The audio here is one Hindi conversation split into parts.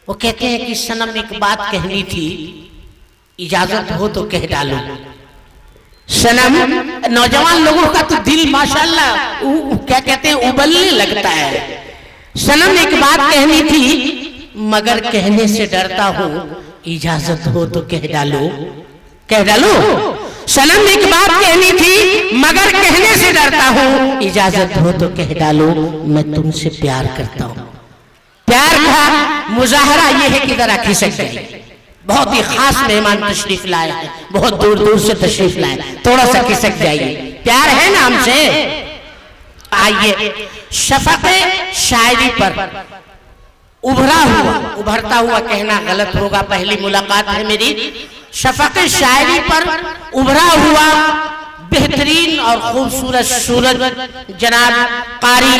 वो कहते हैं कि सनम एक बात कहनी थी, इजाजत हो तो कह डालो। सनम, नौजवान लोगों का तो दिल माशाल्लाह क्या कहते हैं उबलने लगता है। सनम एक बात कहनी थी मगर कहने से डरता हूं, इजाजत हो तो कह डालो, कह डालो। सनम एक बात कहनी थी मगर कहने से डरता हूं, इजाजत हो तो कह डालो, मैं तुमसे प्यार करता हूं। प्यार का मुजाहरा यह है कि जरा खिसक जाए। बहुत ही खास मेहमान तशरीफ लाए हैं, बहुत दूर दूर से तशरीफ लाए, थोड़ा सा खिसक जाइए। प्यार है ना हमसे। आइए, शफक़ शायरी पर उभरता हुआ कहना गलत होगा, पहली मुलाकात है मेरी। शफक़ शायरी पर उभरा हुआ बेहतरीन और खूबसूरत सूरज जनाब कारी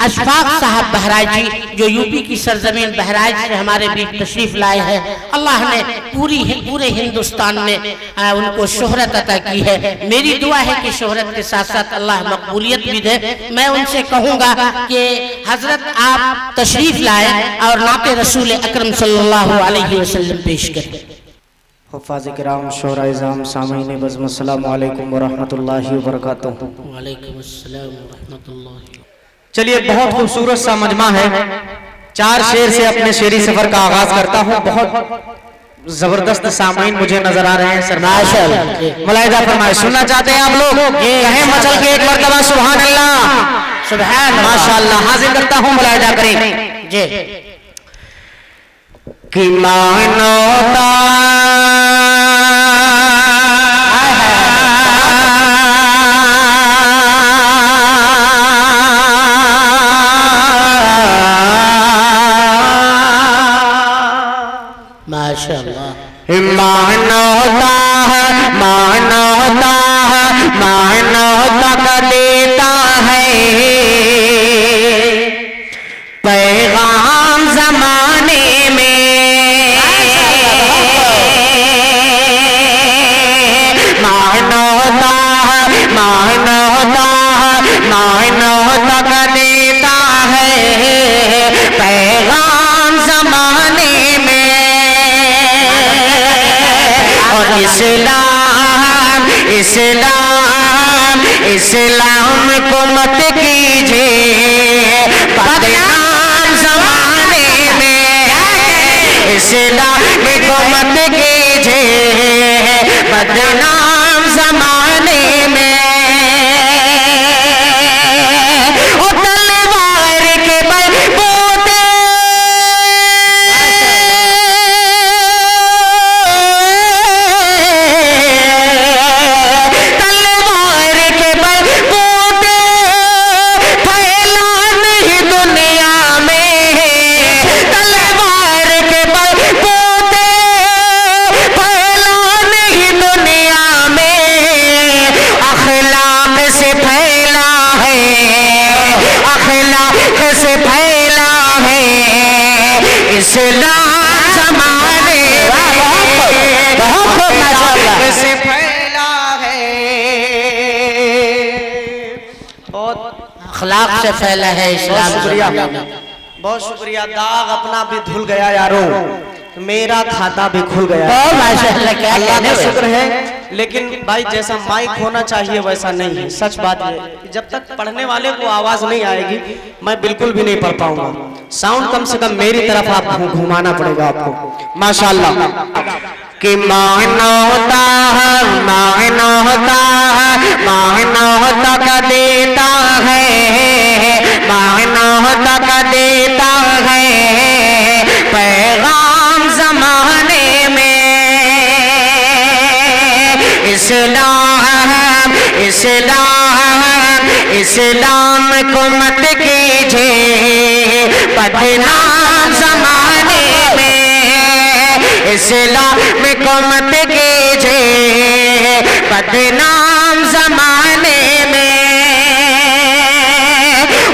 अशफाक साहब बहराइच जी, जो यूपी की सरजमीन बहराइच से हमारे बीच तशरीफ लाए हैं। अल्लाह ने पूरे हिंदुस्तान में उनको शोहरत अता की है। मेरी दुआ है कि शोहरत के साथ साथ अल्लाह मकबूलियत भी दे। मैं उनसे कहूँगा कि हजरत आप तशरीफ लाए और नाते रसूल अकरम सल्लल्लाहु अलैहि वसल्लम पेश करें। हुफ़ाज़ किराम, शोहराए इज़ाम, सामीन बज़्म, अस्सलामु अलैकुम व रहमतुल्लाहि व बरकातुहू। वालेकुम अस्सलाम व रहमतुल्लाहि। चलिए, बहुत खूबसूरत सा मजमा है। 4 शेर से अपने शेरी सफर का आगाज करता हूँ। बहुत जबरदस्त सामीन मुझे नजर आ रहे हैं। सर माशाअल्लाह, मुलाहिजा फरमाए। सुनना चाहते हैं आप लोग? कहें मचल के एक मरतबा सुभान अल्लाह, सुभान माशाअल्लाह। हाजिर करता हूँ, मुलाहिजा करें जी। कि मानवता माशाअल्लाह, मानवता मानवता मानवता का देता है पैगाम जमाने में। मानवता मानवता मानवता का देता है पैगाम जमाने में। और इस्लाम इस्लाम इस्लाम को मत कीजिए बदनाम जमाने में। इस्लाम को मत कीजिए बदनाम जमाने में। ओ तलवार के बलबूते अखलाक से फैला है इस्लाम। शुक्रिया, बहुत शुक्रिया। दाग अपना भी धुल गया यारो, मेरा खाता भी खुल गया। माशाअल्लाह, क्या अल्लाह का शुक्र है। लेकिन भाई जैसा माइक होना चाहिए वैसा नहीं है। सच बात है, जब तक पढ़ने वाले को आवाज नहीं आएगी मैं बिल्कुल भी नहीं पढ़ पाऊंगा। साउंड कम से कम मेरी तरफ आप घुमाना पड़ेगा आपको। माशाअल्लाह। कि मानवता मानवता मानवता का देता है मानवता का देता है पैगाम जमाने में। इस्लाम इस्लाम इस्लाम को मत कीजिए बदनाम जमाने में। इस्लाम को मत कीजिए बदनाम जमाने में।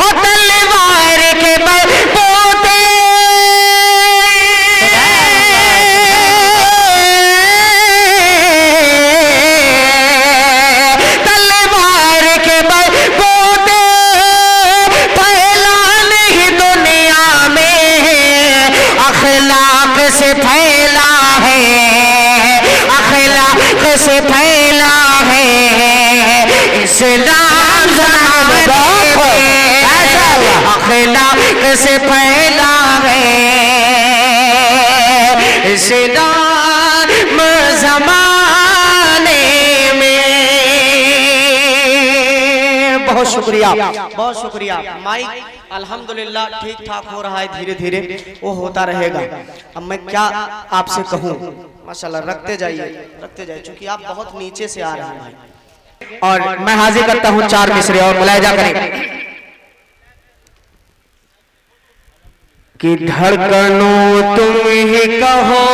ओ तलवार के बलबूते तलवार के बलबूते फैला नहीं दुनिया में अखलाक से फैला है इस्लाम अखलाक से फैला है इस्लाम ज़माने में। बहुत शुक्रिया, बहुत शुक्रिया। माइक अल्हम्दुलिल्लाह ठीक ठाक हो रहा है, धीरे धीरे वो होता रहेगा। अब मैं क्या आपसे कहूँ, माशाल्लाह रखते जाइए चूंकि आप बहुत नीचे से आ रहे हैं भाई। और मैं हाजिर करता हूँ 4 मिसरे और मुलायजा करें कि धड़कनों तुम ही कहो,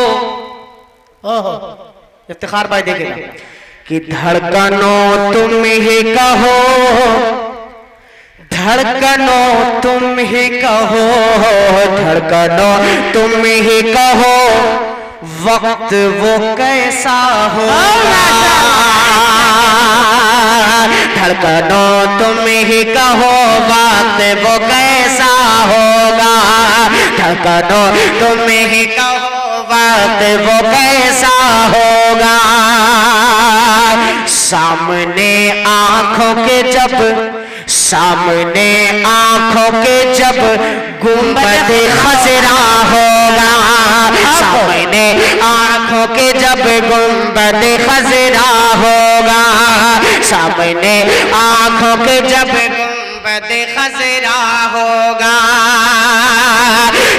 इफ्तिखार भाई देखेगा कि धड़कनों तुम ही कहो, धड़कनों तुम ही कहो, धड़कनों तुम ही कहो, वक्त वो कैसा होगा, धड़कनों तुम ही कहो, वक्त वो कैसा होगा, धड़कनों तुम ही कहो, वक्त वो कैसा होगा। सामने आंखों के जब, सामने आंखों के जब गुंबद खजरा होगा, सामने आंखों के जब गुंबद खजरा होगा, सामने आंखों के जब गुंबद खजरा होगा,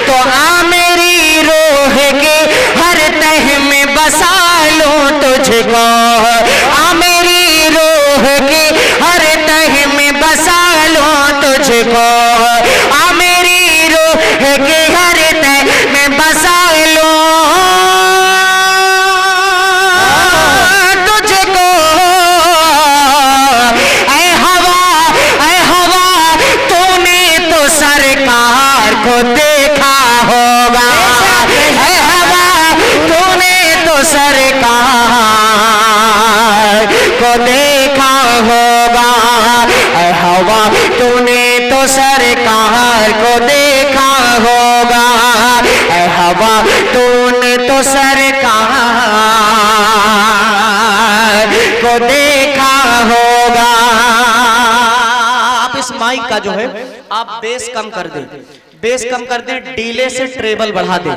तो आ मेरी रूह के हर तह में बसा लूं तुझको, आ मेरी रूह के हर तह में बसा लूं तुझको, आ मेरी रूह के हर तह में बसा लूं तुझको। ऐ हवा तूने तो सरकार को देखा होगा, ऐ हवा तूने तो सरकार को देखा होगा, ऐ हवा तूने तो सरकार को देखा होगा, ऐ हवा तूने तो सरकार को देखा होगा। आप इस माइक का जो है आप बेस कम कर दें, बेस कम कर दें, डीले से ट्रेबल बढ़ा दें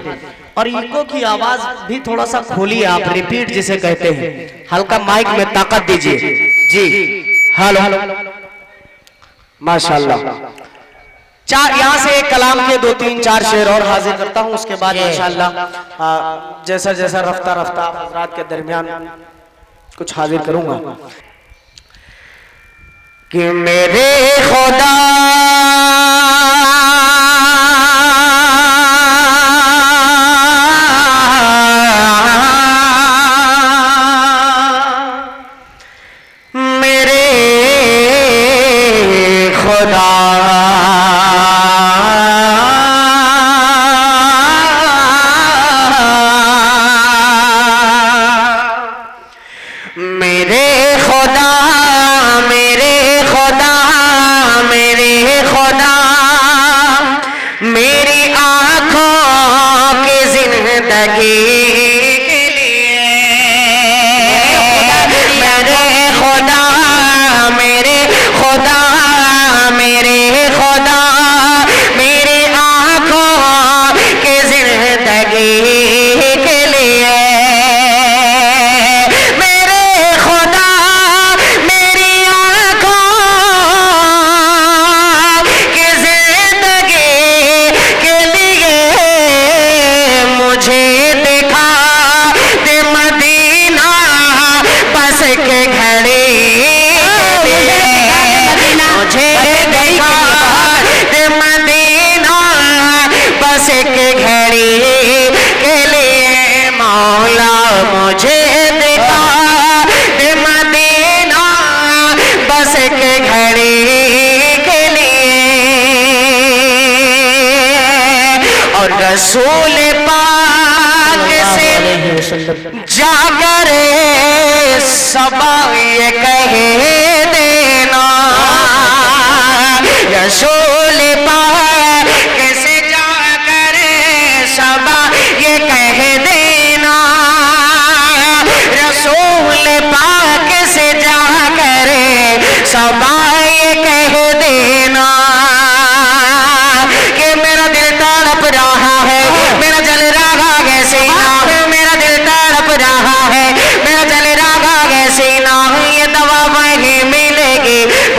और इको की आवाज भी थोड़ा सा खोलिए, आप रिपीट जिसे कहते हैं, हल्का माइक में ताकत दीजिए जी। हेलो माशाल्लाह। यहाँ से एक कलाम के 2-3-4 शेर और हाजिर करता हूँ, उसके बाद इंशाल्लाह जैसा जैसा रफ्ता रफ्ता हज़रात के दरमियान कुछ हाजिर करूंगा। कि मेरे खुदा रसूल पाक से जाकर सबा ये कह देना, रसूल पाक से जाकर सबा ये कह देना, रसूल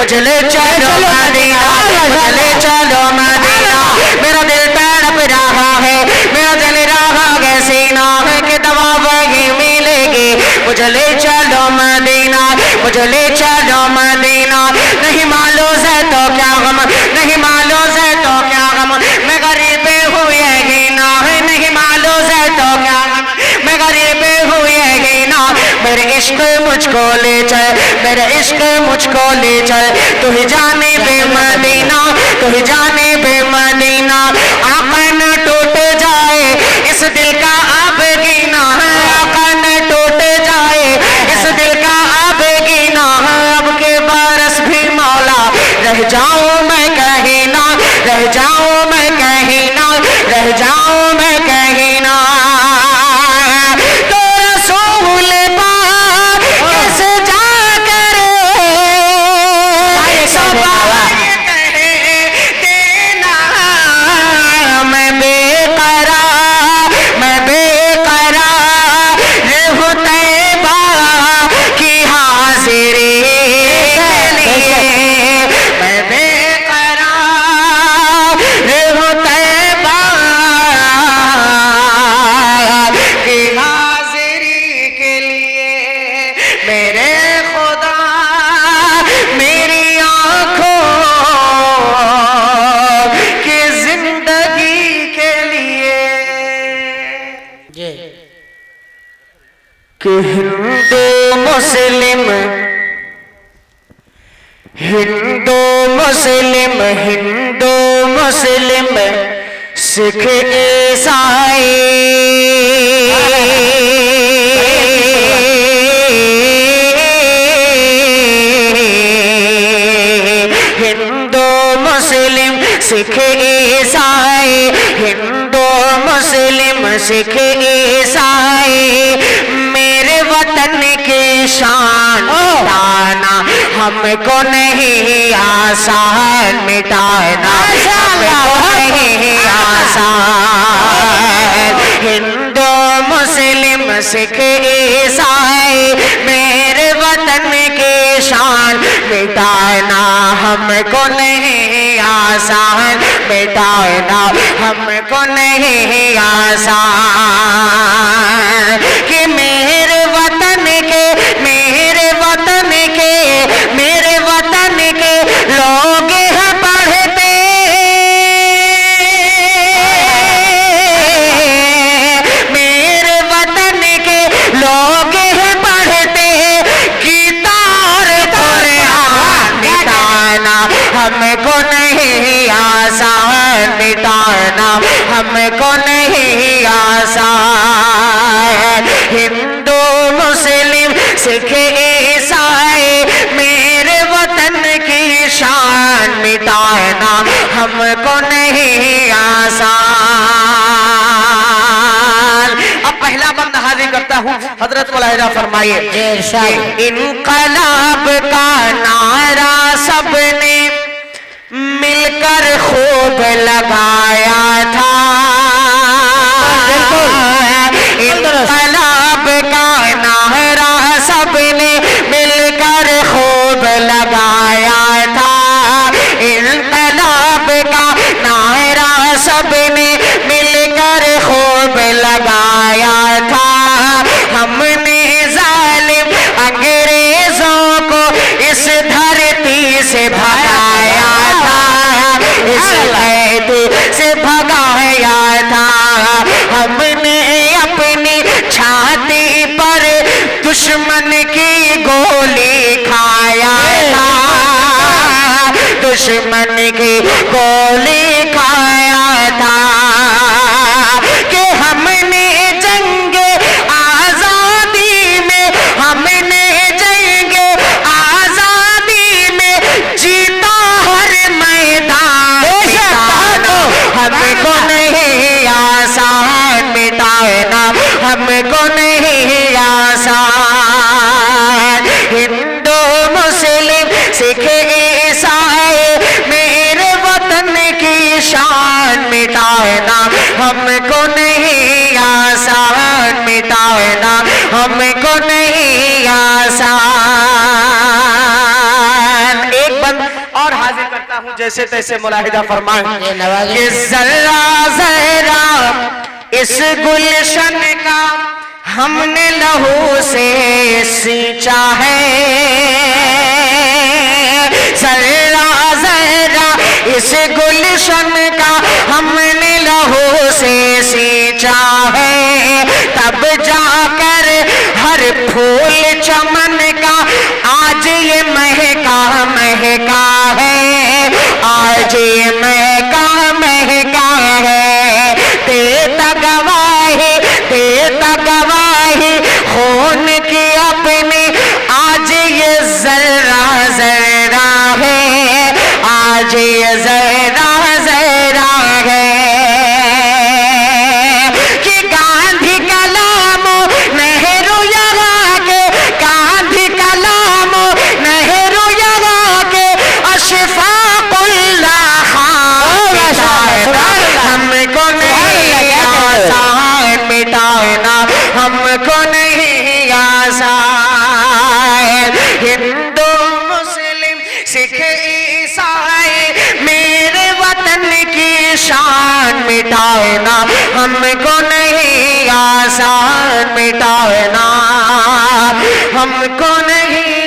मुझे ले चलो मदीना, मुझे ले चलो मदीना। मेरा दिल तड़प रहा है, मेरा दिल रहा है सीना है कि दवा वही मिलेगी। मुझे ले चलो मदीना, मुझे ले चलो मदीना। नहीं मालूम है तो क्या गम, नहीं मालूम है तो क्या गम, मैं गरीब हूँ यही ना है। नहीं मालूम है तो क्या गम, मैं गरीब हूँ यही ना। मेरे इश्क मुझको ले चल, मेरे इश्क मुझको ले चल, तू ही जाने बे मदीना, तू ही जाने बे मदीना। आका न टूट जाए इस दिल का अब गिना है, आका न टूट जाए इस दिल का अब गिना है। अब के बरस भी मौला रह जाऊं मैं कहीं ना, रह जाऊं मैं कहीं ना, रह जाऊं मैं कहीं ना। तो रसूल पाक कैसे जाकर सवाल कहे देना। मैं बेकरार, मैं बेकरार रहूं तैबा की हाजिरी के लिए। मैं बेकरार रहूं तैबा की हाजिरी के लिए। मेरे खुदा मेरी आंखों की जिंदगी के लिए। कि हिंदू मुस्लिम, हिंदू मुस्लिम, हिंदू मुस्लिम, सिख ईसाई, हिंदू मुस्लिम सिख ईसाई, हिंदू मुस्लिम सिख ईसाई। मेरे वतन की शान मिटाना हमको नहीं आसान, मिटाना हमको नहीं आसान। हिंदू मुस्लिम सिख ईसाई, मेरे वतन की शान मिटाना हमको नहीं आसान, मिटाना हमको नहीं आसान। कि मेरे वतन के, मेरे वतन के, मेरे वतन के लोग हैं पढ़ते, मेरे वतन के लोग हैं पढ़ते। गीता और कुरान मिटाना हमको नहीं आसान, मिटाना हमको नहीं आसान। हिंदू मुस्लिम सिख ईसाई, मेरे वतन की शान मिटाना हमको नहीं आसान। अब पहला बंद हाजिर करता हूँ, हजरत मुलाहिजा फरमाइए। इनकलाब का नारा सबने मिलकर खूब लगाया था, इनकलाब का नारा सबने मिलकर खूब लगाया था, इनकलाब का नारा सबने मिलकर खूब लगाया था। हमने जालिम अंग्रेजों को इस धरती से भगाया था, इस धरती से भगाया था। हमने अपनी छाती पर दुश्मन की गोली खाया था, दुश्मन की गोली खाया था। कि हमने जंग आजादी में, हमने जंग आजादी में जीता हर मैदान। हमको नहीं आसान, मिटाना हमको नहीं आसान। हिंदू मुस्लिम सिख ईसाई, मेरे वतन की शान मिटाना हमको नहीं आसान, मिटाना हमको नहीं आसान। एक बंद हूँ जैसे तैसे मुलाहिदा फरमाएं ये नवाज़ कि जर्रा जरा इस गुलशन का हमने लहू से सींचा है, जर्रा जरा इस गुलशन का हमने लहू से सींचा है, तब जाकर हर फूल चमन का आज ये महका महका है, आज ये महका महका है। देता गवाही खून की अपनी आज ये जर्रा जर्रा है, आज ये जर्रा जर्रा है कि गांधी कलाम नेहरू यहाँ के, गांधी कलाम नेहरू यहाँ के अशफाकुल्लाह हमको नहीं आसान मिटाना, हमको नहीं आसान। हिंदू मुस्लिम सिख ईसाई मेरे वतन की शान मिटाना, हमको नहीं आसान मिटाना, हमको नहीं